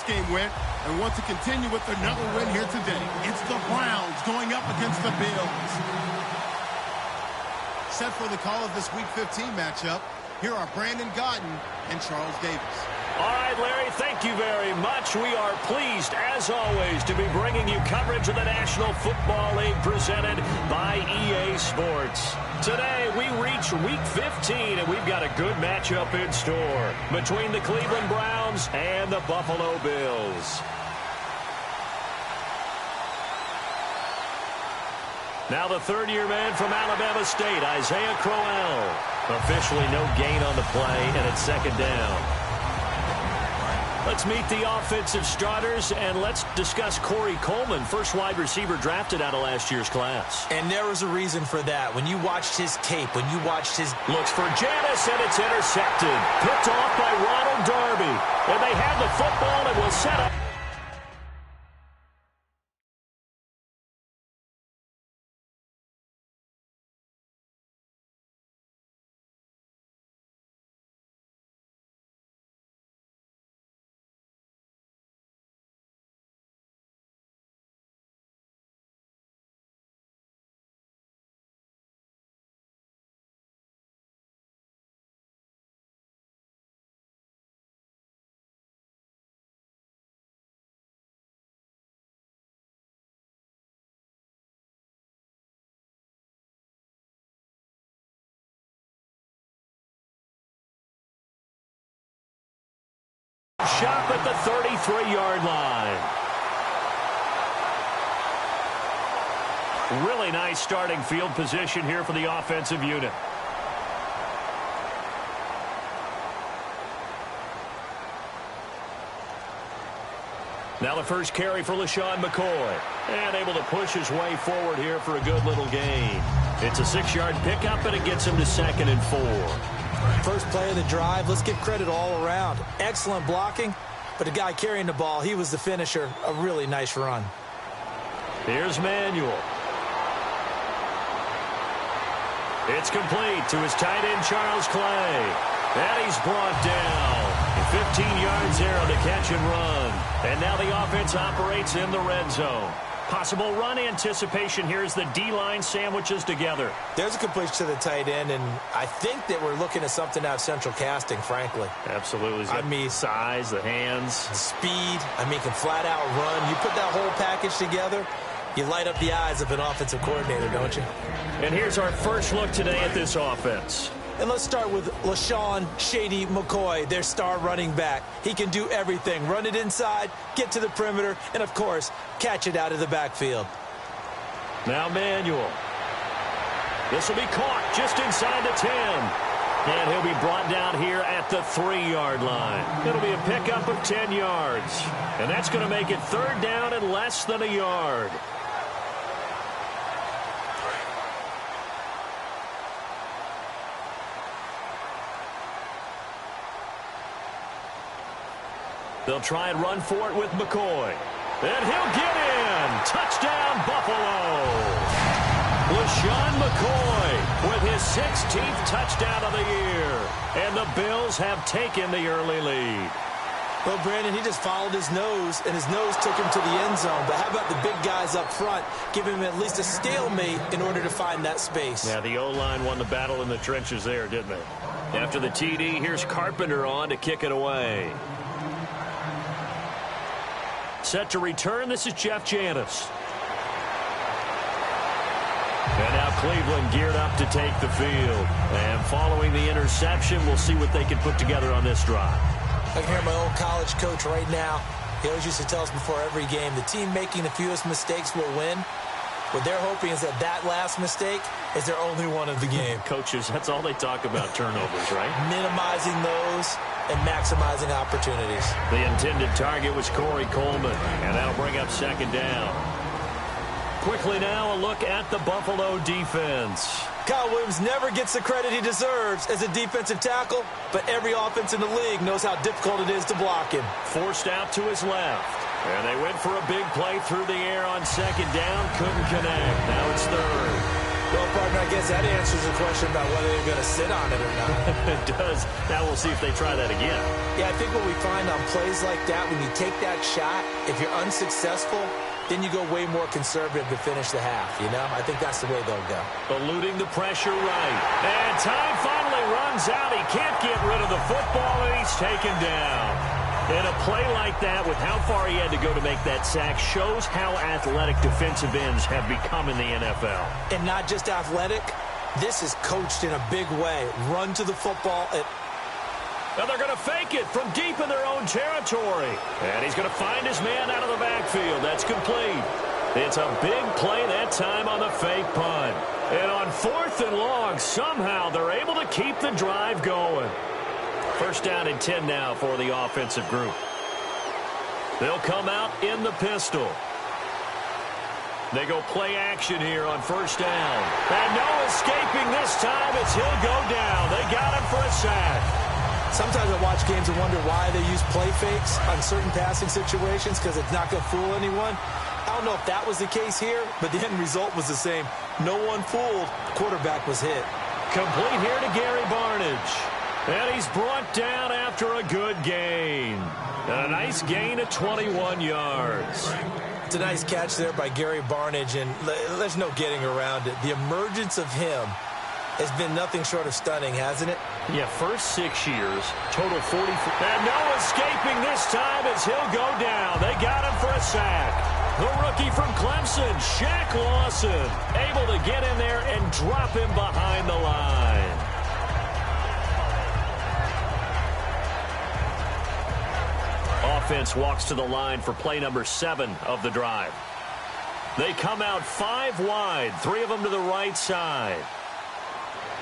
this game went and want to continue with another win here today. It's the Browns going up against the Bills. Set for the call of this Week 15 matchup, here are Brandon Gaudin and Charles Davis. All right, Larry, thank you very much. We are pleased, as always, to be bringing you coverage of the National Football League presented by EA Sports. Today, we reach Week 15, and we've got a good matchup in store between the Cleveland Browns and the Buffalo Bills. Now the third-year man from Alabama State, Isaiah Crowell. Officially no gain on the play, and it's second down. Let's meet the offensive starters, and let's discuss Corey Coleman, first wide receiver drafted out of last year's class. And there was a reason for that. When you watched his tape, when you watched his... Looks for Janis, and it's intercepted. Picked off by Ronald Darby. And they have the football and will set up. Shot at the 33-yard line. Really nice starting field position here for the offensive unit. Now the first carry for LaShawn McCoy. And able to push his way forward here for a good little gain. It's a 6-yard pickup, and it gets him to 2nd and 4. First play of the drive, let's give credit all around. Excellent blocking, but the guy carrying the ball, he was the finisher. A really nice run. Here's Manuel. It's complete to his tight end, Charles Clay. And he's brought down. 15 yards there on the catch and run. And now the offense operates in the red zone. Possible run anticipation here as the D-line sandwiches together. There's a completion to the tight end, and I think that we're looking at something out of central casting, frankly. Absolutely. I mean, size, the hands. Speed. I mean, can flat out run. You put that whole package together, you light up the eyes of an offensive coordinator, don't you? And here's our first look today at this offense. And let's start with LaShawn Shady McCoy, their star running back. He can do everything. Run it inside, get to the perimeter, and, of course, catch it out of the backfield. Now Manuel. This will be caught just inside the 10. And he'll be brought down here at the 3-yard line. It'll be a pickup of 10 yards. And that's going to make it third down and less than a yard. They'll try and run for it with McCoy. And he'll get in. Touchdown, Buffalo. LaShawn McCoy with his 16th touchdown of the year. And the Bills have taken the early lead. Well, Brandon, he just followed his nose, and his nose took him to the end zone. But how about the big guys up front, giving him at least a stalemate in order to find that space? Yeah, the O-line won the battle in the trenches there, didn't they? After the TD, here's Carpenter on to kick it away. Set to return, this is Jeff Janis. And now Cleveland geared up to take the field. And following the interception, we'll see what they can put together on this drive. I can hear my old college coach right now. He always used to tell us before every game, the team making the fewest mistakes will win. What they're hoping is that that last mistake is their only one of the game. Coaches, that's all they talk about, turnovers, right? Minimizing those and maximizing opportunities. The intended target was Corey Coleman, and that'll bring up second down. Quickly now, a look at the Buffalo defense. Kyle Williams never gets the credit he deserves as a defensive tackle, but every offense in the league knows how difficult it is to block him. Forced out to his left. And they went for a big play through the air on second down. Couldn't connect. Now it's third. Well, partner, I guess that answers the question about whether they're going to sit on it or not. It does. Now we'll see if they try that again. Yeah, I think what we find on plays like that, when you take that shot, if you're unsuccessful, then you go way more conservative to finish the half, you know? I think that's the way they'll go. Eluding the pressure right. And time finally runs out. He can't get rid of the football, and he's taken down. And a play like that, with how far he had to go to make that sack, shows how athletic defensive ends have become in the NFL. And not just athletic, this is coached in a big way. Run to the football. Now they're going to fake it from deep in their own territory. And he's going to find his man out of the backfield. That's complete. It's a big play that time on the fake punt. And on 4th and long, somehow they're able to keep the drive going. First down and 10 now for the offensive group. They'll come out in the pistol. They go play action here on first down. And no escaping this time as he'll go down. They got him for a sack. Sometimes I watch games and wonder why they use play fakes on certain passing situations, because it's not going to fool anyone. I don't know if that was the case here, but the end result was the same. No one fooled. The quarterback was hit. Complete here to Gary Barnidge. And he's brought down after a good gain. And a nice gain of 21 yards. It's a nice catch there by Gary Barnidge, and there's no getting around it. The emergence of him has been nothing short of stunning, hasn't it? Yeah, first 6 years, total 40. And no escaping this time as he'll go down. They got him for a sack. The rookie from Clemson, Shaq Lawson, able to get in there and drop him behind the line. Offense walks to the line for play number 7 of the drive. They come out 5 wide, 3 of them to the right side.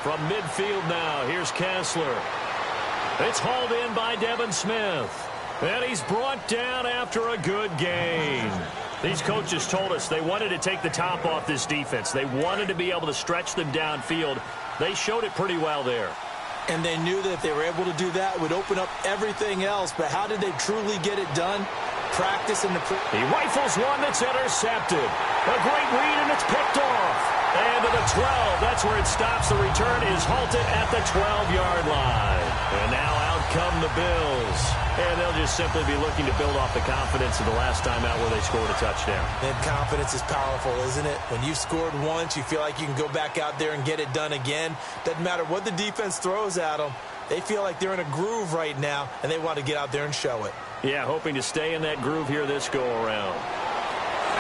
From midfield now, here's Kessler. It's hauled in by Devin Smith. And he's brought down after a good gain. These coaches told us they wanted to take the top off this defense. They wanted to be able to stretch them downfield. They showed it pretty well there. And they knew that if they were able to do that, it would open up everything else. But how did they truly get it done? Practice in the... He rifles one that's intercepted. A great read, and it's picked off. And to the 12. That's where it stops. The return is halted at the 12-yard line. And now out come the Bills. And they'll just simply be looking to build off the confidence of the last time out where they scored a touchdown. And confidence is powerful, isn't it? When you've scored once, you feel like you can go back out there and get it done again. Doesn't matter what the defense throws at them. They feel like they're in a groove right now, and they want to get out there and show it. Yeah, hoping to stay in that groove here this go-around.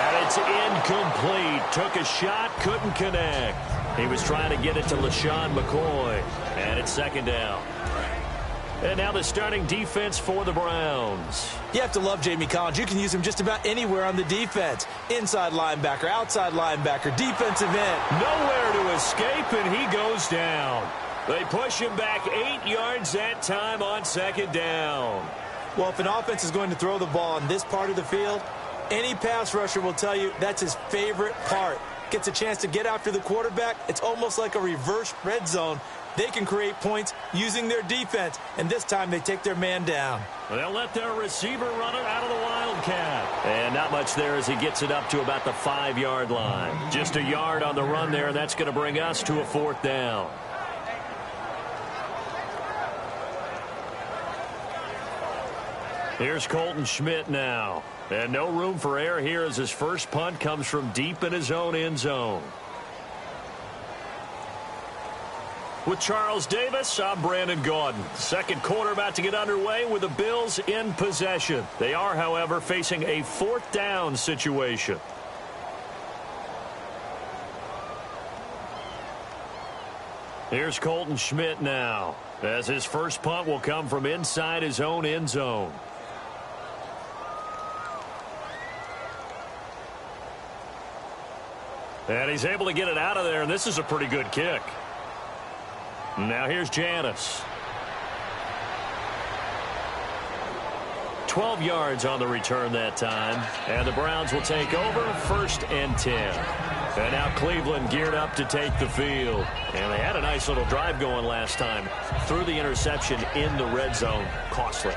And it's incomplete. Took a shot, couldn't connect. He was trying to get it to LaShawn McCoy. And it's second down. And now the starting defense for the Browns. You have to love Jamie Collins. You can use him just about anywhere on the defense. Inside linebacker, outside linebacker, defensive end. Nowhere to escape, and he goes down. They push him back 8 yards that time on second down. Well, if an offense is going to throw the ball on this part of the field, any pass rusher will tell you that's his favorite part. Gets a chance to get after the quarterback. It's almost like a reverse red zone. They can create points using their defense, and this time they take their man down. They'll let their receiver run it out of the Wildcat. And not much there as he gets it up to about the 5-yard line. Just a yard on the run there, and that's going to bring us to a 4th down. Here's Colton Schmidt now. And no room for error here as his first punt comes from deep in his own end zone. With Charles Davis, I'm Brandon Gaudin. Second quarter about to get underway with the Bills in possession. They are, however, facing a 4th down situation. Here's Colton Schmidt now, as his first punt will come from inside his own end zone. And he's able to get it out of there, and this is a pretty good kick. Now here's Janis. 12 yards on the return that time. And the Browns will take over 1st and 10. And now Cleveland geared up to take the field. And they had a nice little drive going last time. Threw the interception in the red zone. Costly.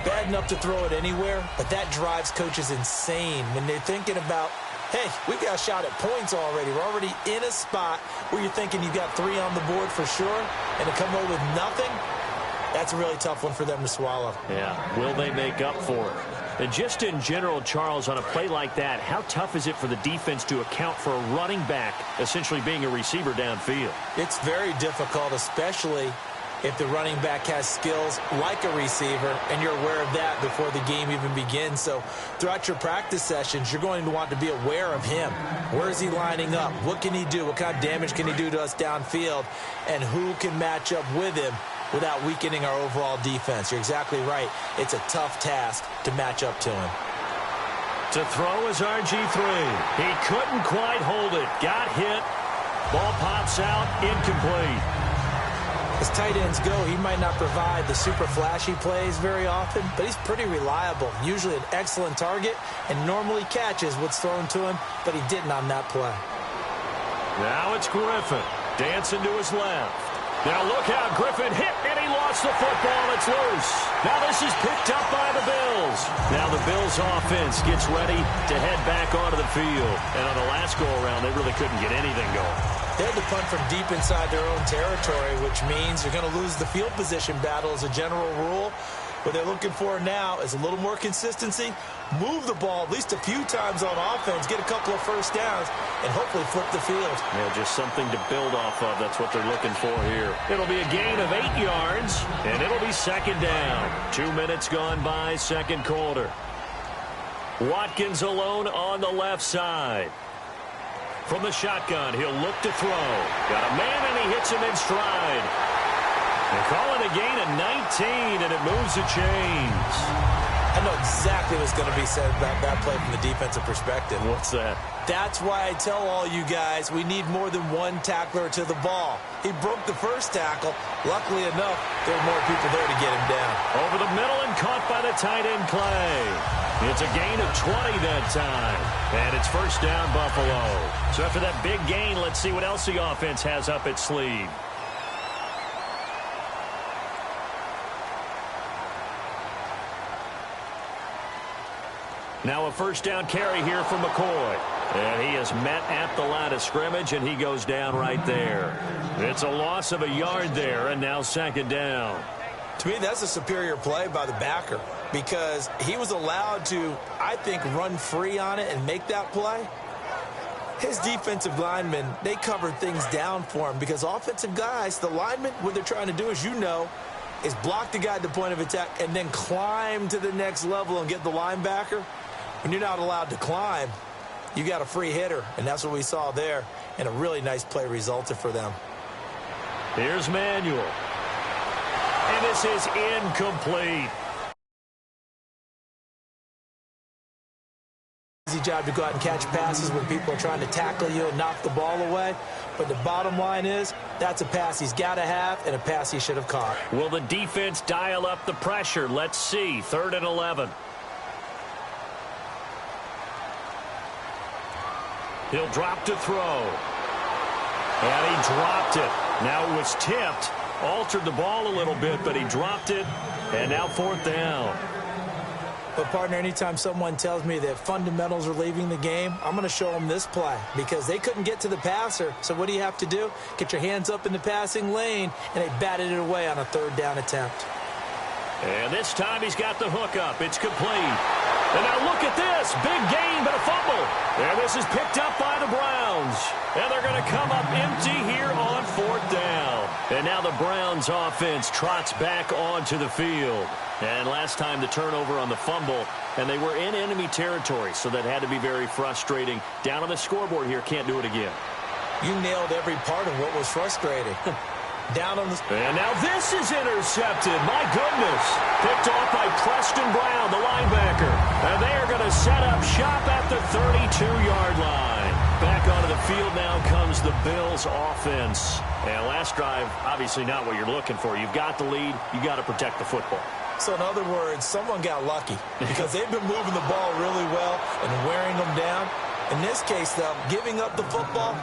Bad enough to throw it anywhere, but that drives coaches insane when they're thinking about hey, we've got a shot at points already. We're already in a spot where you're thinking you've got 3 on the board for sure, and to come away with nothing, that's a really tough one for them to swallow. Yeah, will they make up for it? And just in general, Charles, on a play like that, how tough is it for the defense to account for a running back essentially being a receiver downfield? It's very difficult, especially if the running back has skills like a receiver, and you're aware of that before the game even begins. So throughout your practice sessions, you're going to want to be aware of him. Where is he lining up? What can he do? What kind of damage can he do to us downfield? And who can match up with him without weakening our overall defense? You're exactly right. It's a tough task to match up to him. To throw is RG3. He couldn't quite hold it. Got hit. Ball pops out. Incomplete. As tight ends go, he might not provide the super flashy plays very often, but he's pretty reliable. Usually an excellent target and normally catches what's thrown to him, but he didn't on that play. Now it's Griffin. Dancing to his left. Now look out, Griffin hit, and he lost the football. It's loose. Now this is picked up by the Bills. Now the Bills offense gets ready to head back onto the field. And on the last go-around, they really couldn't get anything going. They had to punt from deep inside their own territory, which means you're going to lose the field position battle as a general rule. What they're looking for now is a little more consistency, move the ball at least a few times on offense, get a couple of first downs, and hopefully flip the field. Yeah, just something to build off of. That's what they're looking for here. It'll be a gain of 8 yards, and it'll be second down. 2 minutes gone by, second quarter. Watkins alone on the left side. From the shotgun, he'll look to throw. Got a man, and he hits him in stride. They call it a gain of 19, and it moves the chains. I know exactly what's going to be said about that play from the defensive perspective. What's that? That's why I tell all you guys we need more than one tackler to the ball. He broke the first tackle. Luckily enough, there were more people there to get him down. Over the middle and caught by the tight end, Clay. It's a gain of 20 that time. And it's first down, Buffalo. So after that big gain, let's see what else the offense has up its sleeve. Now a first down carry here from McCoy. And he is met at the line of scrimmage, and he goes down right there. It's a loss of a yard there, and now second down. To me, that's a superior play by the backer because he was allowed to, I think, run free on it and make that play. His defensive linemen, they covered things down for him because offensive guys, the linemen, what they're trying to do, as you know, is block the guy at the point of attack and then climb to the next level and get the linebacker. When you're not allowed to climb, you got a free hitter, and that's what we saw there, and a really nice play resulted for them. Here's Manuel. And this is incomplete. Easy job to go out and catch passes when people are trying to tackle you and knock the ball away. But the bottom line is, that's a pass he's got to have and a pass he should have caught. Will the defense dial up the pressure? Let's see. 3rd and 11. He'll drop to throw. And he dropped it. Now it was tipped. Altered the ball a little bit, but he dropped it. And now 4th down. But, partner, anytime someone tells me that fundamentals are leaving the game, I'm going to show them this play because they couldn't get to the passer. So what do you have to do? Get your hands up in the passing lane, and they batted it away on a 3rd down attempt. And this time he's got the hook up. It's complete. And now look at this. Big gain, but a fumble. And this is picked up by the Browns. And they're going to come up empty here on 4th down. And now the Browns offense trots back onto the field. And last time the turnover on the fumble, and they were in enemy territory, so that had to be very frustrating. Down on the scoreboard here, can't do it again. You nailed every part of what was frustrating. Down on the... And now this is intercepted. My goodness. Picked off by Preston Brown, the linebacker. And they are going to set up shop at the 32-yard line. Back onto the field now comes the Bills offense. And last drive, obviously not what you're looking for. You've got the lead. You've got to protect the football. So in other words, someone got lucky because they've been moving the ball really well and wearing them down. In this case, though, giving up the football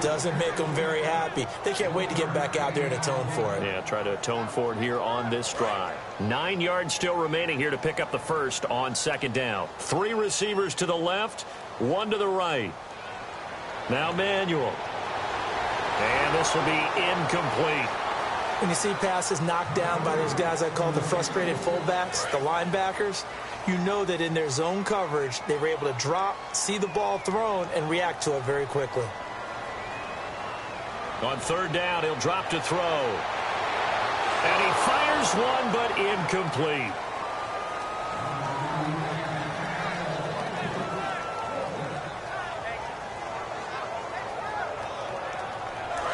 doesn't make them very happy. They can't wait to get back out there and atone for it. Yeah, try to atone for it here on this drive. 9 yards still remaining here to pick up the first on 2nd down. 3 receivers to the left, One to the right. Now Manuel. And this will be incomplete. When you see passes knocked down by those guys I call the frustrated fullbacks, the linebackers, you know that in their zone coverage, they were able to drop, see the ball thrown, and react to it very quickly. On third down, he'll drop to throw. And he fires one, but incomplete.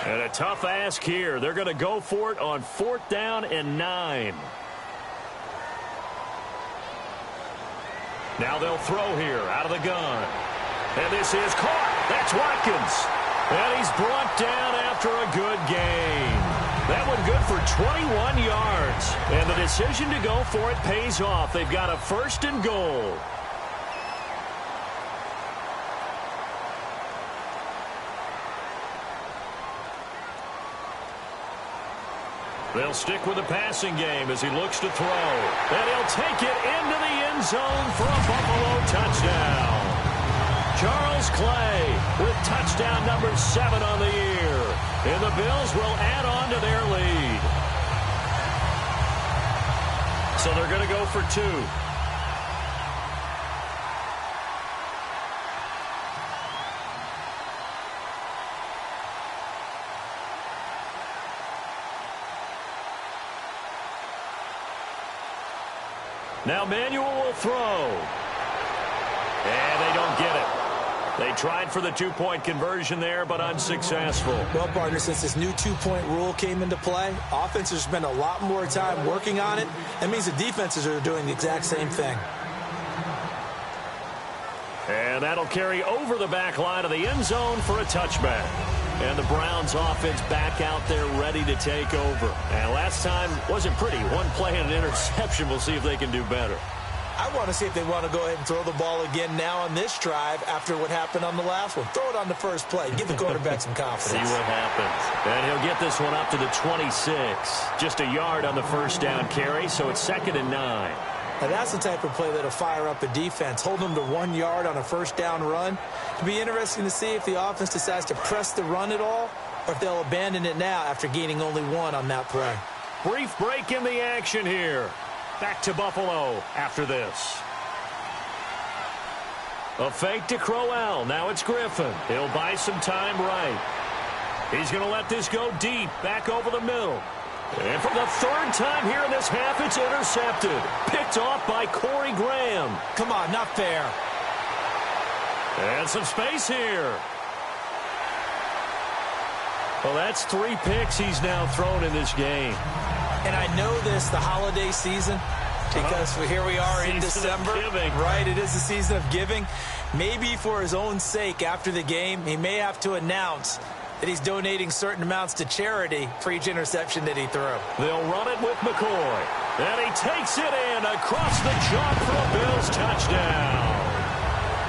And a tough ask here. They're going to go for it on 4th down and 9. Now they'll throw here out of the gun. And this is caught. That's Watkins. And he's brought down after a good gain. That one good for 21 yards. And the decision to go for it pays off. They've got a 1st and goal. They'll stick with the passing game as he looks to throw. And he'll take it into the end zone for a Buffalo touchdown. Charles Clay with touchdown number 7 on the year. And the Bills will add on to their lead. So they're going to go for 2. Now Manuel will throw. And they don't get it. They tried for the 2-point conversion there, but unsuccessful. Well, partner, since this new 2-point rule came into play, offenses spend a lot more time working on it. That means the defenses are doing the exact same thing. And that'll carry over the back line of the end zone for a touchback. And the Browns offense back out there ready to take over. And last time wasn't pretty. One play and an interception. We'll see if they can do better. I want to see if they want to go ahead and throw the ball again now on this drive after what happened on the last one. Throw it on the first play. Give the quarterback some confidence. See what happens. And he'll get this one up to the 26. Just a yard on the 1st down carry, so it's 2nd and 9. Now that's the type of play that'll fire up a defense. Hold them to 1 yard on a 1st down run. It'll be interesting to see if the offense decides to press the run at all or if they'll abandon it now after gaining only 1 on that play. Brief break in the action here. Back to Buffalo after this. A fake to Crowell. Now it's Griffin. He'll buy some time right. He's going to let this go deep. Back over the middle. And for the 3rd time here in this half, it's intercepted. Picked off by Corey Graham. Come on, not fair. And some space here. Well, that's 3 picks he's now thrown in this game. And I know this, the holiday season, because here we are in December. Right, it is the season of giving. Maybe for his own sake, after the game, he may have to announce that he's donating certain amounts to charity for each interception that he threw. They'll run it with McCoy. And he takes it in across the chalk for a Bills touchdown.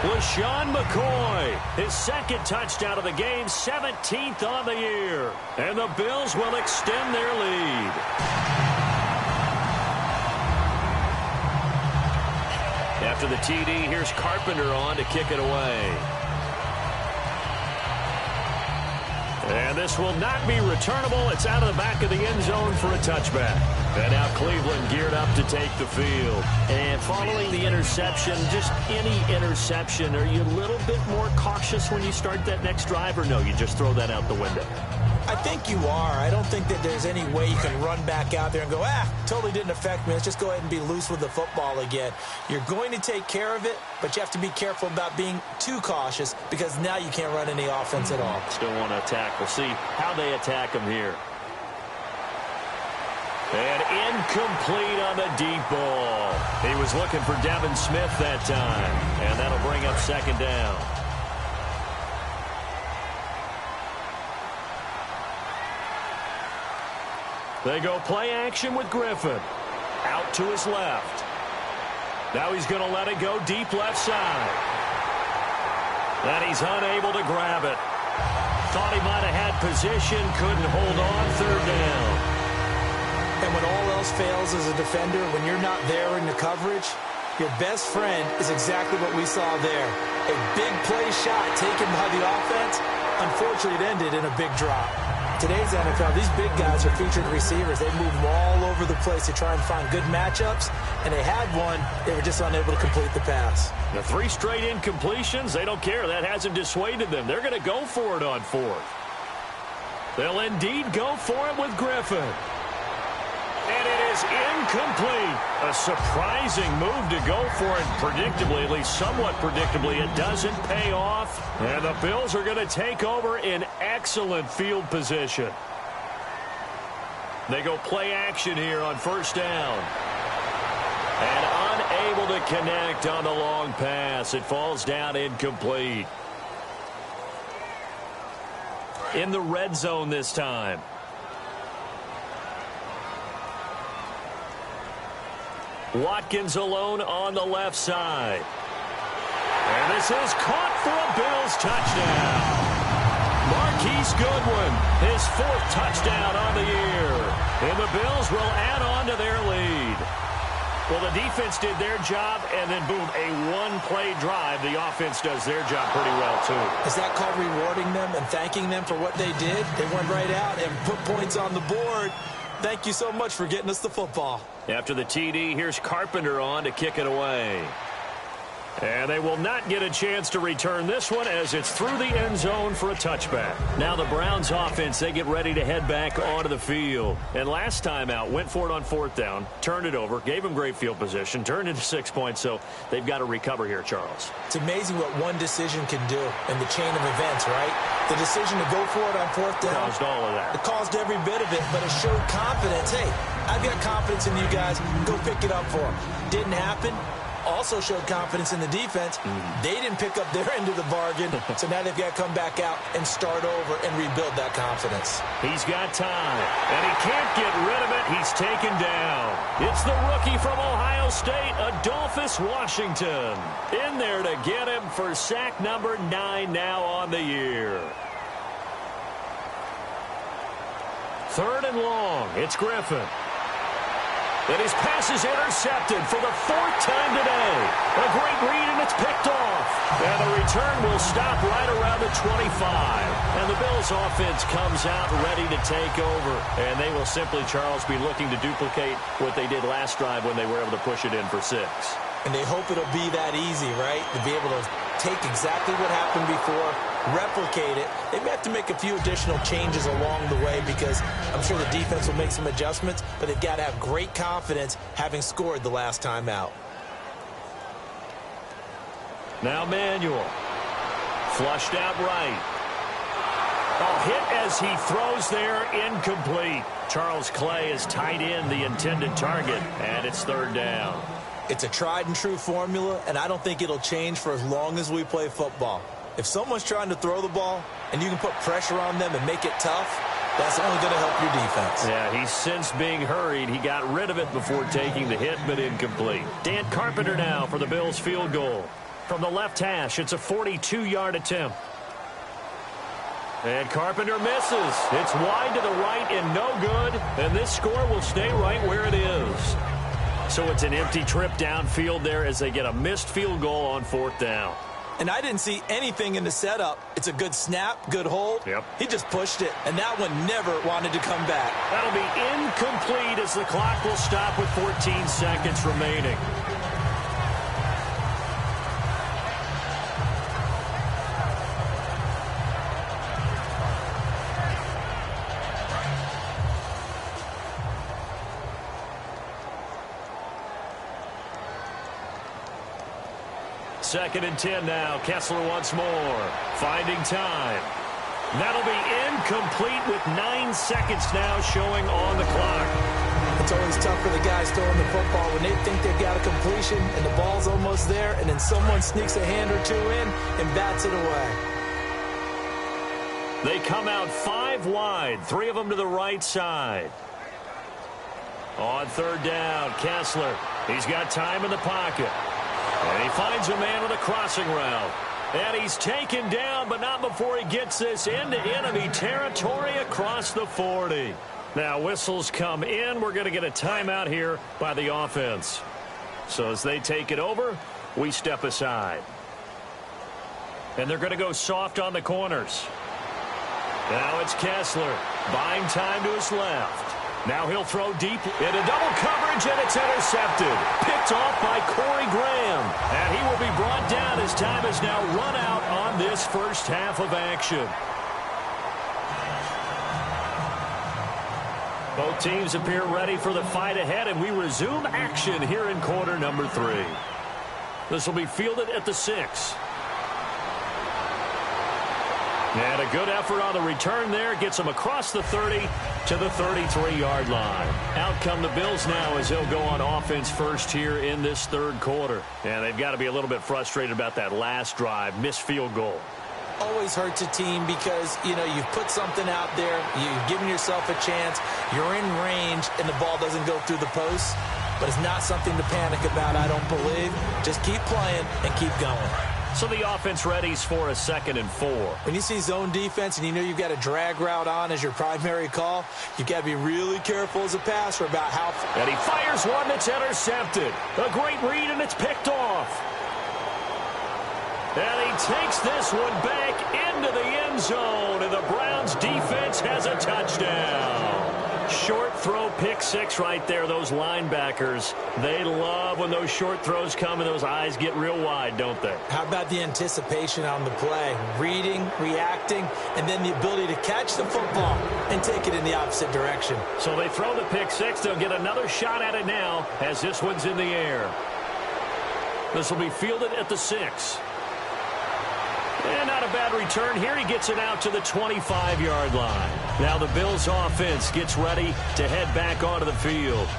LaShawn McCoy, his 2nd touchdown of the game, 17th on the year. And the Bills will extend their lead. After the TD, here's Carpenter on to kick it away. And this will not be returnable. It's out of the back of the end zone for a touchback. And now Cleveland geared up to take the field. And following the interception, just any interception, are you a little bit more cautious when you start that next drive, or no, you just throw that out the window? I think you are. I don't think that there's any way you can run back out there and go, totally didn't affect me. Let's just go ahead and be loose with the football again. You're going to take care of it, but you have to be careful about being too cautious because now you can't run any offense at all. Still want to attack. We'll see how they attack him here. And incomplete on the deep ball. He was looking for Devin Smith that time, and that'll bring up 2nd down. They go play action with Griffin. Out to his left. Now he's going to let it go deep left side. And he's unable to grab it. Thought he might have had position, couldn't hold on, 3rd down. And when all else fails as a defender, when you're not there in the coverage, Your best friend is exactly what we saw there. A big play shot taken by the offense. Unfortunately, it ended in a big drop. Today's NFL, these big guys are featured receivers. They move them all over the place to try and find good matchups, and they had one. They were just unable to complete the pass. The 3 straight incompletions, they don't care. That hasn't dissuaded them. They're going to go for it on 4th. They'll indeed go for it with Griffin. And it is incomplete. A surprising move to go for it. Predictably, at least somewhat predictably, it doesn't pay off. And the Bills are going to take over in excellent field position. They go play action here on 1st down. And unable to connect on the long pass. It falls down incomplete. In the red zone this time. Watkins alone on the left side. And this is caught for a Bills touchdown. Marquise Goodwin, his 4th touchdown on the year. And the Bills will add on to their lead. Well, the defense did their job, and then, boom, a one-play drive. The offense does their job pretty well, too. Is that called rewarding them and thanking them for what they did? They went right out and put points on the board. Thank you so much for getting us the football. After the TD, here's Carpenter on to kick it away. And they will not get a chance to return this one as it's through the end zone for a touchback. Now the Browns offense, they get ready to head back onto the field. And last time out, went for it on 4th down, turned it over, gave them great field position, turned into 6 points, so they've got to recover here, Charles. It's amazing what one decision can do in the chain of events, right? The decision to go for it on 4th down. Caused all of that. It caused every bit of it, but it showed confidence. Hey, I've got confidence in you guys. Go pick it up for them. Didn't happen. Also showed confidence in the defense. They didn't pick up their end of the bargain, so now they've got to come back out and start over and rebuild that confidence. He's got time, and he can't get rid of it. He's taken down. It's the rookie from Ohio State, Adolphus Washington. In there to get him for sack number 9 now on the year. 3rd and long. It's Griffin. And his pass is intercepted for the 4th time today. A great read, and it's picked off. And the return will stop right around the 25. And the Bills offense comes out ready to take over. And they will simply, Charles, be looking to duplicate what they did last drive when they were able to push it in for 6. And they hope it'll be that easy, right? To be able to take exactly what happened before, replicate it. They may have to make a few additional changes along the way because I'm sure the defense will make some adjustments, but they've got to have great confidence having scored the last time out. Now Manuel. Flushed out right. A hit as he throws there, incomplete. Charles Clay is tied in the intended target, and it's 3rd down. It's a tried-and-true formula, and I don't think it'll change for as long as we play football. If someone's trying to throw the ball and you can put pressure on them and make it tough, that's only going to help your defense. Yeah, he's since being hurried. He got rid of it before taking the hit, but incomplete. Dan Carpenter now for the Bills field goal. From the left hash, it's a 42-yard attempt. And Carpenter misses. It's wide to the right and no good, and this score will stay right where it is. So it's an empty trip downfield there as they get a missed field goal on 4th down. And I didn't see anything in the setup. It's a good snap, good hold. Yep. He just pushed it, and that one never wanted to come back. That'll be incomplete as the clock will stop with 14 seconds remaining. Second and 10 now. Kessler once more. Finding time. That'll be incomplete with 9 seconds now showing on the clock. It's always tough for the guys throwing the football when they think they've got a completion and the ball's almost there, and then someone sneaks a hand or two in and bats it away. They come out 5 wide, 3 of them to the right side. On 3rd down, Kessler. He's got time in the pocket. And he finds a man with a crossing route. And he's taken down, but not before he gets this into enemy territory across the 40. Now whistles come in. We're going to get a timeout here by the offense. So as they take it over, we step aside. And they're going to go soft on the corners. Now it's Kessler, buying time to his left. Now he'll throw deep into double coverage, and it's intercepted. Picked off by Corey Graham. And he will be brought down as time has now run out on this first half of action. Both teams appear ready for the fight ahead, and we resume action here in quarter number 3. This will be fielded at the 6. And a good effort on the return there. Gets him across the 30 to the 33-yard line. Out come the Bills now as they'll go on offense first here in this third quarter. And they've got to be a little bit frustrated about that last drive. Missed field goal. Always hurts a team because, you've put something out there. You've given yourself a chance. You're in range, and the ball doesn't go through the post. But it's not something to panic about, I don't believe. Just keep playing and keep going. So the offense readies for a 2nd and 4. When you see zone defense and you've got a drag route on as your primary call, you've got to be really careful as a passer about how... And he fires one that's intercepted. A great read, and it's picked off. And he takes this one back into the end zone, and the Browns defense has a touchdown. Short throw, pick 6 right there. Those linebackers, they love when those short throws come and those eyes get real wide, don't they? How about the anticipation on the play? Reading, reacting, and then the ability to catch the football and take it in the opposite direction. So they throw the pick 6. They'll get another shot at it now as this one's in the air. This will be fielded at the 6. And not a bad return here. He gets it out to the 25-yard line. Now the Bills offense gets ready to head back onto the field.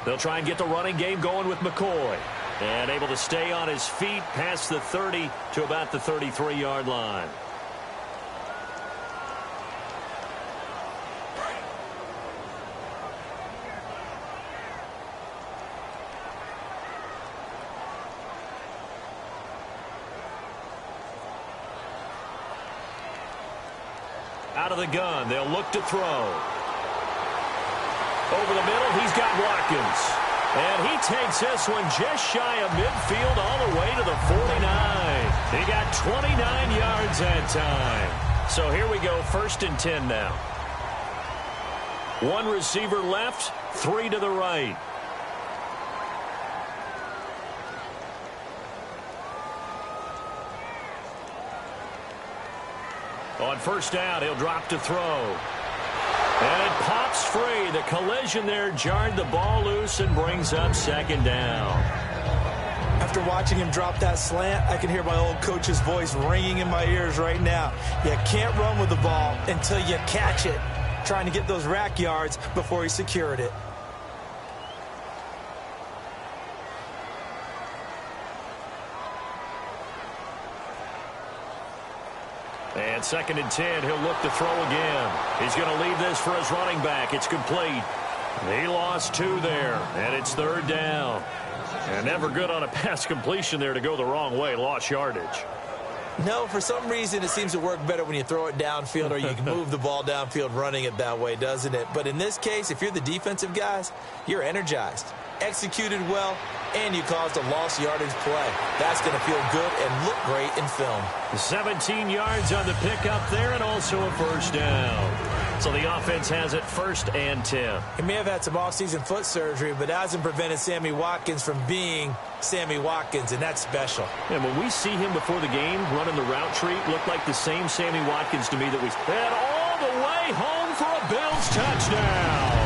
They'll try and get the running game going with McCoy. And able to stay on his feet past the 30 to about the 33-yard line. Out of the gun, they'll look to throw. Over the middle, he's got Watkins. And he takes this one just shy of midfield all the way to the 49. He got 29 yards that time. So here we go, 1st and 10 now. One receiver left, 3 to the right. On 1st down, he'll drop to throw. And it pops free. The collision there jarred the ball loose and brings up 2nd down. After watching him drop that slant, I can hear my old coach's voice ringing in my ears right now. You can't run with the ball until you catch it. Trying to get those rack yards before he secured it. And 2nd and 10, he'll look to throw again. He's going to leave this for his running back. It's complete. He lost 2 there, and it's 3rd down. And never good on a pass completion there to go the wrong way. Lost yardage. No, for some reason it seems to work better when you throw it downfield or you can move the ball downfield running it that way, doesn't it? But in this case, if you're the defensive guys, you're energized, executed well, and you caused a lost yardage play. That's going to feel good and look great in film. 17 yards on the pickup there and also a 1st down. So the offense has it 1st and 10. He may have had some off-season foot surgery, but that hasn't prevented Sammy Watkins from being Sammy Watkins, and that's special. And when we see him before the game running the route tree, looked like the same Sammy Watkins to me that we... And all the way home for a Bills touchdown.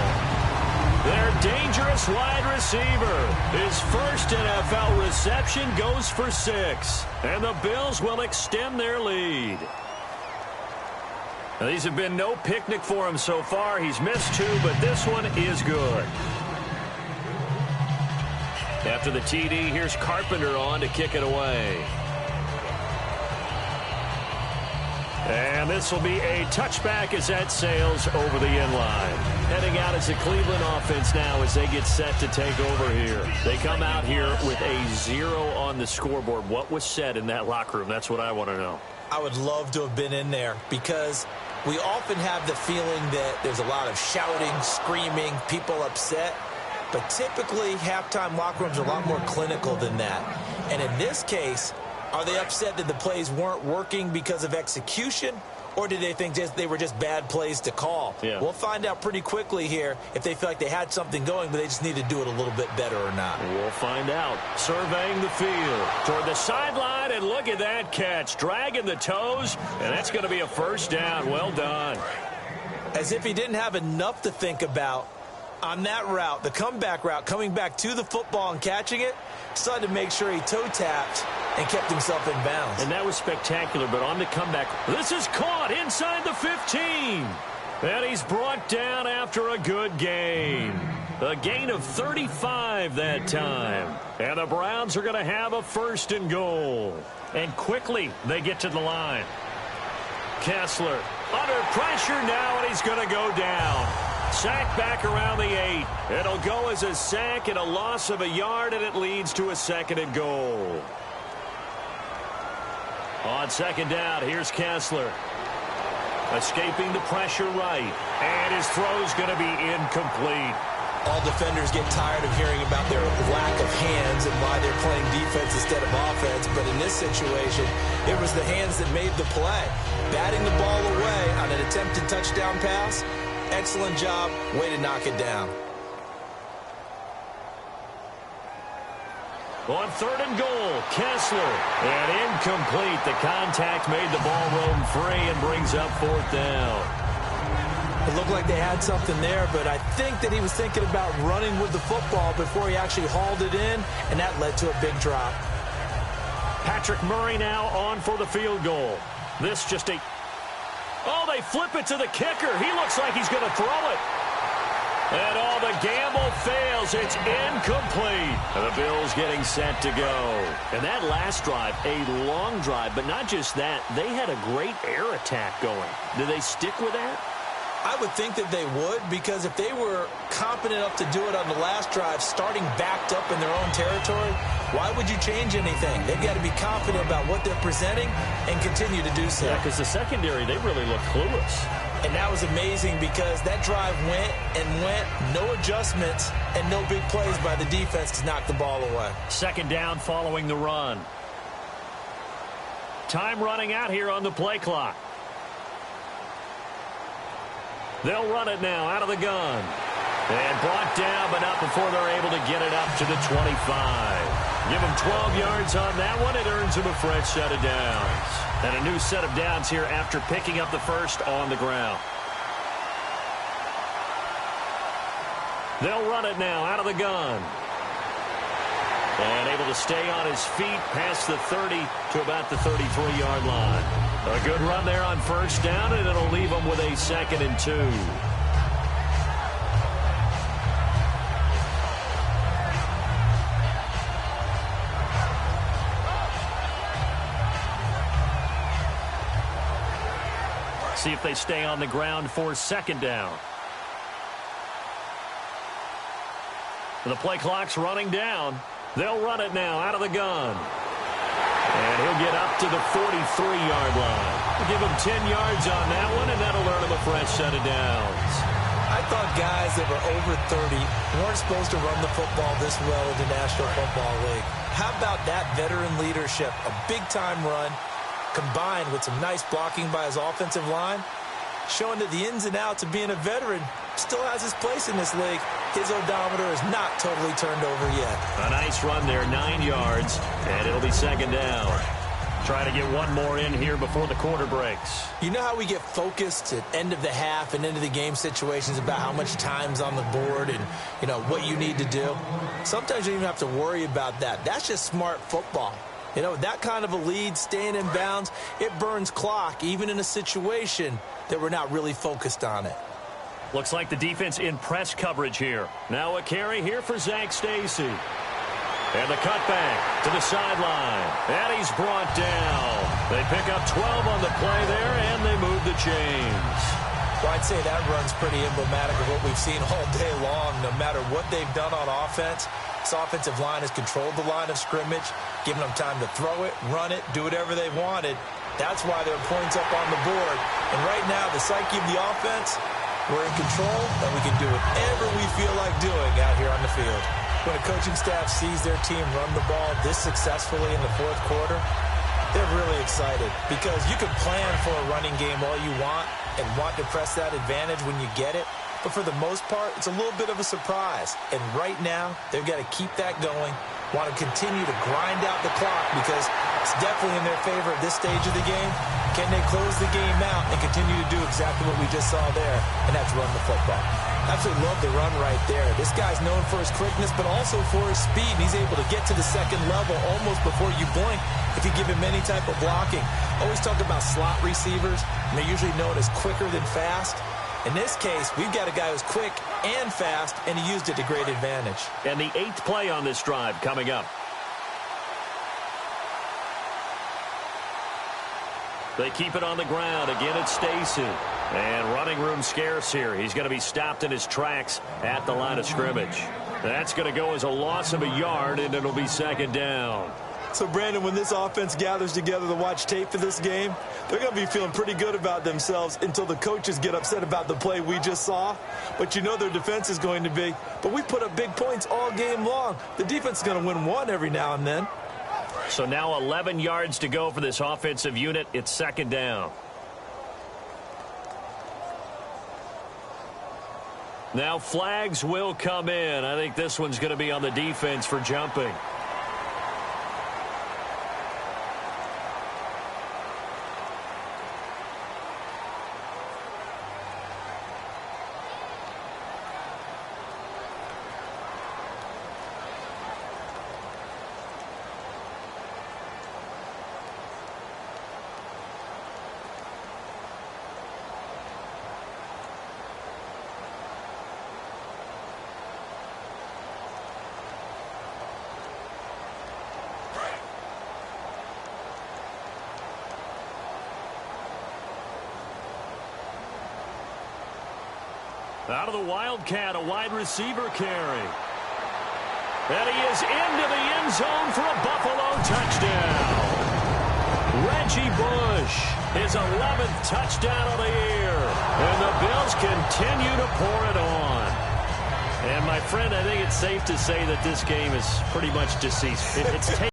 Their dangerous wide receiver. His first NFL reception goes for 6. And the Bills will extend their lead. Now, these have been no picnic for him so far. He's missed 2, but this one is good. After the TD, here's Carpenter on to kick it away. And this will be a touchback as that sails over the end line. Heading out as the Cleveland offense now as they get set to take over here. They come out here with a 0 on the scoreboard. What was said in that locker room? That's what I want to know. I would love to have been in there because we often have the feeling that there's a lot of shouting, screaming, people upset. But typically, halftime locker rooms are a lot more clinical than that. And in this case, are they upset that the plays weren't working because of execution? Or did they think they were just bad plays to call? Yeah. We'll find out pretty quickly here if they feel like they had something going, but they just need to do it a little bit better or not. We'll find out. Surveying the field toward the sideline, and look at that catch. Dragging the toes, and that's going to be a first down. Well done. As if he didn't have enough to think about on that route, the comeback route, coming back to the football and catching it, decided to make sure he toe-tapped and kept himself in bounds. And that was spectacular, but on the comeback, this is caught inside the 15. And he's brought down after a good gain. A gain of 35 that time. And the Browns are going to have a first and goal. And quickly, they get to the line. Kessler under pressure now, and he's going to go down. Sack back around the 8. It'll go as a sack and a loss of a yard, and it leads to a second and goal. On second down, here's Kessler. Escaping the pressure right. And his throw's going to be incomplete. All defenders get tired of hearing about their lack of hands and why they're playing defense instead of offense. But in this situation, it was the hands that made the play. Batting the ball away on an attempted touchdown pass. Excellent job. Way to knock it down. On third and goal, Kessler. And incomplete. The contact made the ball roam free and brings up fourth down. It looked like they had something there, but I think that he was thinking about running with the football before he actually hauled it in, and that led to a big drop. Patrick Murray now on for the field goal. This just a... Oh, they flip it to the kicker. He looks like he's going to throw it. And all the gamble fails. It's incomplete. And the Bills getting set to go. And that last drive, a long drive, but not just that. They had a great air attack going. Do they stick with that? I would think that they would, because if they were competent enough to do it on the last drive, starting backed up in their own territory, why would you change anything? They've got to be confident about what they're presenting and continue to do so. Yeah, because the secondary, they really look clueless. And that was amazing because that drive went and went, no adjustments, and no big plays by the defense to knock the ball away. Second down following the run. Time running out here on the play clock. They'll run it now out of the gun. And brought down, but not before they're able to get it up to the 25. Give him 12 yards on that one. It earns him a fresh set of downs. And a new set of downs here after picking up the first on the ground. They'll run it now out of the gun. And able to stay on his feet past the 30 to about the 33-yard line. A good run there on first down, and it'll leave them with a second and 2. See if they stay on the ground for second down. The play clock's running down. They'll run it now out of the gun. And he'll get up to the 43-yard line. We'll give him 10 yards on that one, and that'll earn him a fresh set of downs. I thought guys that were over 30 weren't supposed to run the football this well in the National Football League. How about that veteran leadership? A big-time run combined with some nice blocking by his offensive line, showing that the ins and outs of being a veteran still has his place in this league. His odometer is not totally turned over yet. A nice run there, 9 yards, and it'll be second down. Trying to get one more in here before the quarter breaks. You know how we get focused at end of the half and end of the game situations about how much time's on the board and, you know, what you need to do? Sometimes you don't even have to worry about that. That's just smart football. You know, that kind of a lead, staying in bounds, it burns clock, even in a situation that we're not really focused on it. Looks like the defense in press coverage here. Now a carry here for Zach Stacy. And the cutback to the sideline. And he's brought down. They pick up 12 on the play there, and they move the chains. Well, I'd say that run's pretty emblematic of what we've seen all day long. No matter what they've done on offense, this offensive line has controlled the line of scrimmage, giving them time to throw it, run it, do whatever they wanted. That's why there are points up on the board. And right now, the psyche of the offense, we're in control, and we can do whatever we feel like doing out here on the field. When a coaching staff sees their team run the ball this successfully in the fourth quarter, they're really excited because you can plan for a running game all you want and want to press that advantage when you get it. But for the most part, it's a little bit of a surprise. And right now, they've got to keep that going, want to continue to grind out the clock because it's definitely in their favor at this stage of the game. Can they close the game out and continue to do exactly what we just saw there, and that's run the football? Absolutely love the run right there. This guy's known for his quickness, but also for his speed. And he's able to get to the second level almost before you blink if you give him any type of blocking. Always talk about slot receivers, and they're usually known as quicker than fast. In this case, we've got a guy who's quick and fast, and he used it to great advantage. And the 8th play on this drive coming up. They keep it on the ground. Again, it's Stacy. And running room scarce here. He's going to be stopped in his tracks at the line of scrimmage. That's going to go as a loss of a yard, and it'll be second down. So, Brandon, when this offense gathers together to watch tape for this game, they're going to be feeling pretty good about themselves until the coaches get upset about the play we just saw. But you know their defense is going to be. But we put up big points all game long. The defense is going to win one every now and then. So now 11 yards to go for this offensive unit. It's second down. Now flags will come in. I think this one's going to be on the defense for jumping. Out of the Wildcat, a wide receiver carry. And he is into the end zone for a Buffalo touchdown. Reggie Bush, his 11th touchdown of the year. And the Bills continue to pour it on. And, my friend, I think it's safe to say that this game is pretty much deceased. It's taken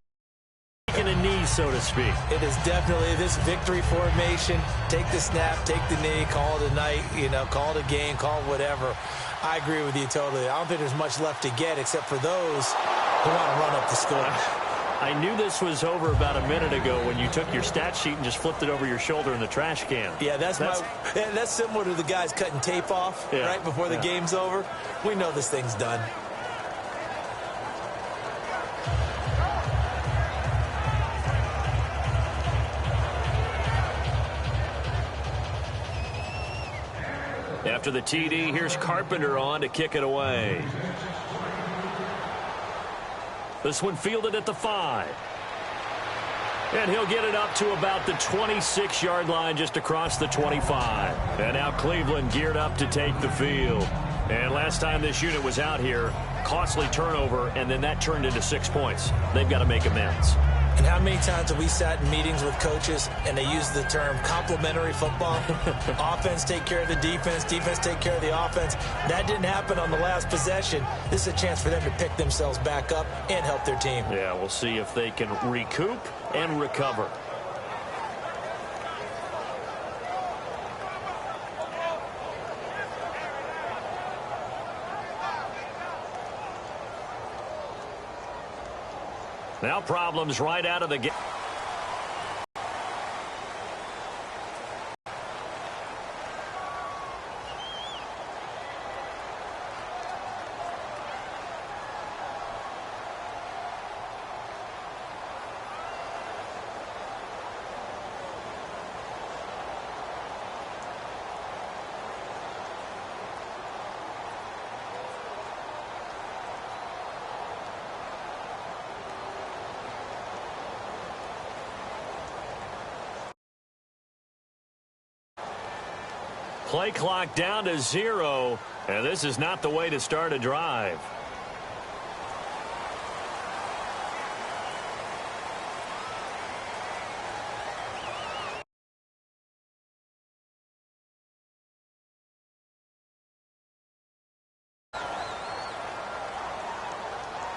a knee, so to speak. It is definitely this victory formation. Take the snap, take the knee, call it a night, call it a game, call it whatever. I agree with you totally. I don't think there's much left to get except for those who want to run up the score. I knew this was over about a minute ago when you took your stat sheet and just flipped it over your shoulder in the trash can. Yeah, that's similar to the guys cutting tape off right before the game's over. We know this thing's done. After the TD, here's Carpenter on to kick it away. This one fielded at the 5. And he'll get it up to about the 26-yard line just across the 25. And now Cleveland geared up to take the field. And last time this unit was out here, costly turnover, and then that turned into 6 points. They've got to make amends. And how many times have we sat in meetings with coaches and they use the term complementary football? Offense take care of the defense, defense take care of the offense. That didn't happen on the last possession. This is a chance for them to pick themselves back up and help their team. Yeah, we'll see if they can recoup and recover. Now problems right out of the game. Play clock down to 0, and this is not the way to start a drive.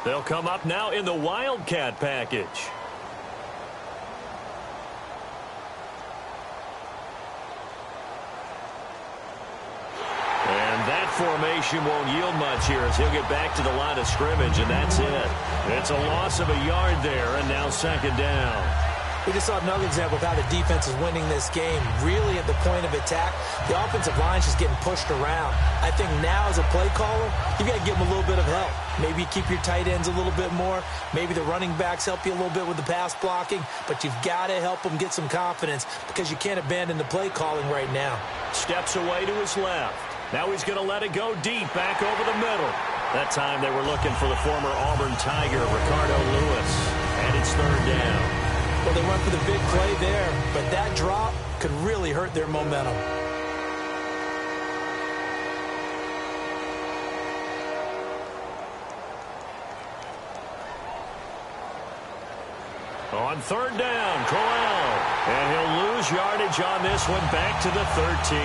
They'll come up now in the Wildcat package. And that formation won't yield much here as he'll get back to the line of scrimmage, and that's it. It's a loss of a yard there, and now second down. We just saw another example of how the defense is winning this game. Really at the point of attack, the offensive line's just getting pushed around. I think now as a play caller, you've got to give them a little bit of help. Maybe keep your tight ends a little bit more. Maybe the running backs help you a little bit with the pass blocking. But you've got to help them get some confidence because you can't abandon the play calling right now. Steps away to his left. Now he's going to let it go deep back over the middle. That time they were looking for the former Auburn Tiger, Ricardo Lewis. And it's third down. Well, they went for the big play there, but that drop could really hurt their momentum. On third down, Crowell. And he'll lose yardage on this one back to the 13.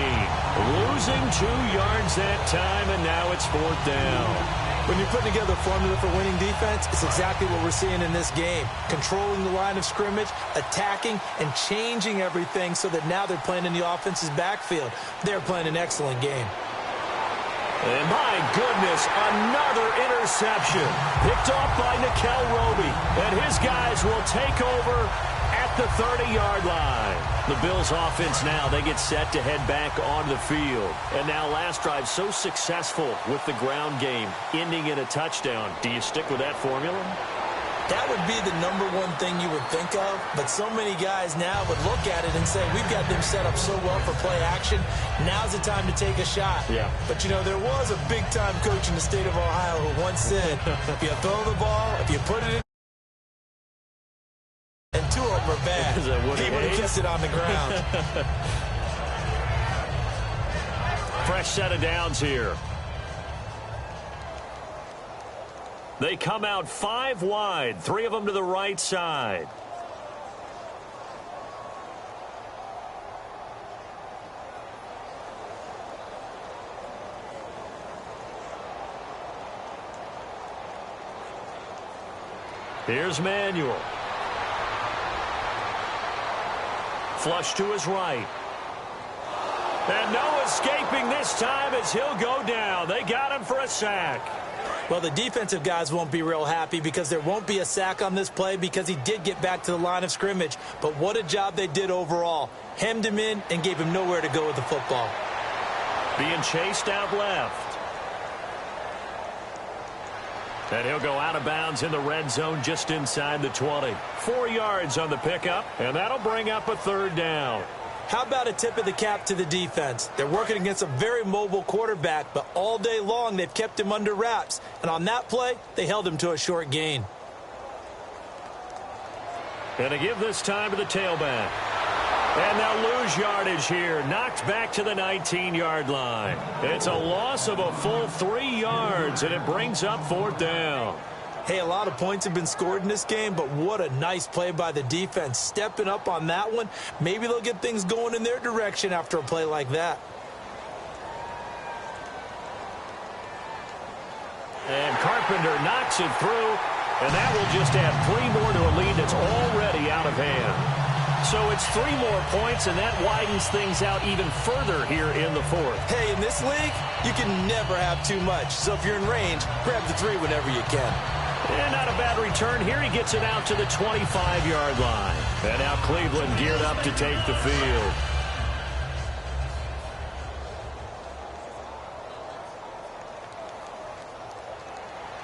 Losing 2 yards that time, and now it's fourth down. When you're putting together a formula for winning defense, it's exactly what we're seeing in this game. Controlling the line of scrimmage, attacking, and changing everything so that now they're playing in the offense's backfield. They're playing an excellent game. And my goodness, another interception. Picked off by Nickel Roby. And his guys will take over at the 30-yard line. The Bills offense now, they get set to head back onto the field. And now last drive so successful with the ground game, ending in a touchdown. Do you stick with that formula? That would be the #1 thing you would think of, but so many guys now would look at it and say, we've got them set up so well for play action, now's the time to take a shot. Yeah. But, you know, there was a big-time coach in the state of Ohio who once said, if you throw the ball, if you put it in, and 2 of them are bad, he would have kept it on the ground. Fresh set of downs here. They come out 5 wide, 3 of them to the right side. Here's Manuel. Flush to his right. And no escaping this time as he'll go down. They got him for a sack. Well, the defensive guys won't be real happy because there won't be a sack on this play because he did get back to the line of scrimmage. But what a job they did overall. Hemmed him in and gave him nowhere to go with the football. Being chased out left. And he'll go out of bounds in the red zone just inside the 20. 4 yards on the pickup, and that'll bring up a third down. How about a tip of the cap to the defense? They're working against a very mobile quarterback, but all day long they've kept him under wraps. And on that play, they held him to a short gain. And to give this time to the tailback. And they'll lose yardage here. Knocked back to the 19-yard line. It's a loss of a full 3 yards, and it brings up fourth down. Hey, a lot of points have been scored in this game, but what a nice play by the defense. Stepping up on that one, maybe they'll get things going in their direction after a play like that. And Carpenter knocks it through, and that will just add 3 more to a lead that's already out of hand. So it's 3 more points, and that widens things out even further here in the fourth. Hey, in this league, you can never have too much. So if you're in range, grab the 3 whenever you can. And not a bad return here. He gets it out to the 25-yard line. And now Cleveland geared up to take the field.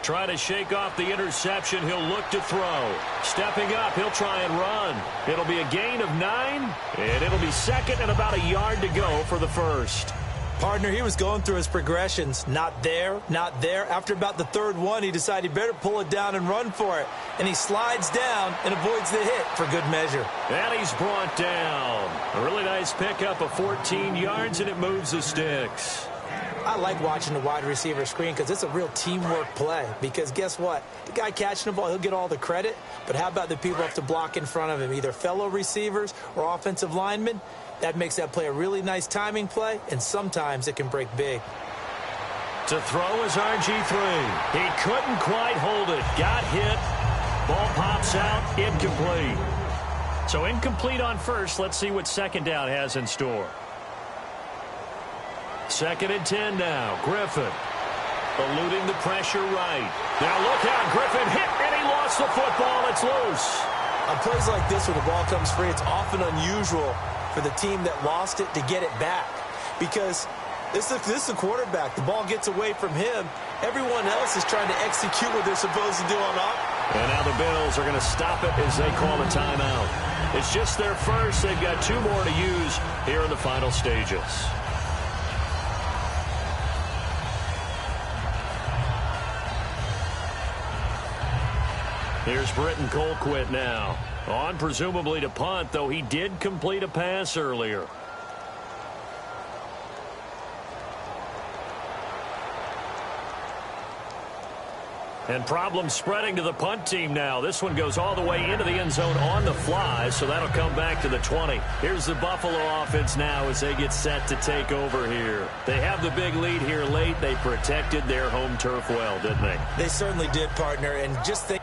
Trying to shake off the interception. He'll look to throw. Stepping up, he'll try and run. It'll be a gain of 9, and it'll be second and about a yard to go for the first. Partner, he was going through his progressions. Not there, not there. After about the third one, he decided he better pull it down and run for it. And he slides down and avoids the hit for good measure. And he's brought down. A really nice pickup of 14 yards, and it moves the sticks. I like watching the wide receiver screen because it's a real teamwork play. Because guess what? The guy catching the ball, he'll get all the credit. But how about the people who have to block in front of him, either fellow receivers or offensive linemen? That makes that play a really nice timing play, and sometimes it can break big. To throw is RG3. He couldn't quite hold it. Got hit. Ball pops out. Incomplete. So incomplete on first. Let's see what second down has in store. 2nd and 10 now. Griffin eluding the pressure right. Now look out. Griffin hit, and he lost the football. It's loose. On plays like this where the ball comes free, it's often unusual for the team that lost it to get it back. Because this is the quarterback. The ball gets away from him. Everyone else is trying to execute what they're supposed to do on offense. And now the Bills are going to stop it as they call a timeout. It's just their first. They've got 2 more to use here in the final stages. Here's Britton Colquitt now. On presumably to punt, though he did complete a pass earlier. And problems spreading to the punt team now. This one goes all the way into the end zone on the fly, so that'll come back to the 20. Here's the Buffalo offense now as they get set to take over here. They have the big lead here late. They protected their home turf well, didn't they? They certainly did, partner, and just think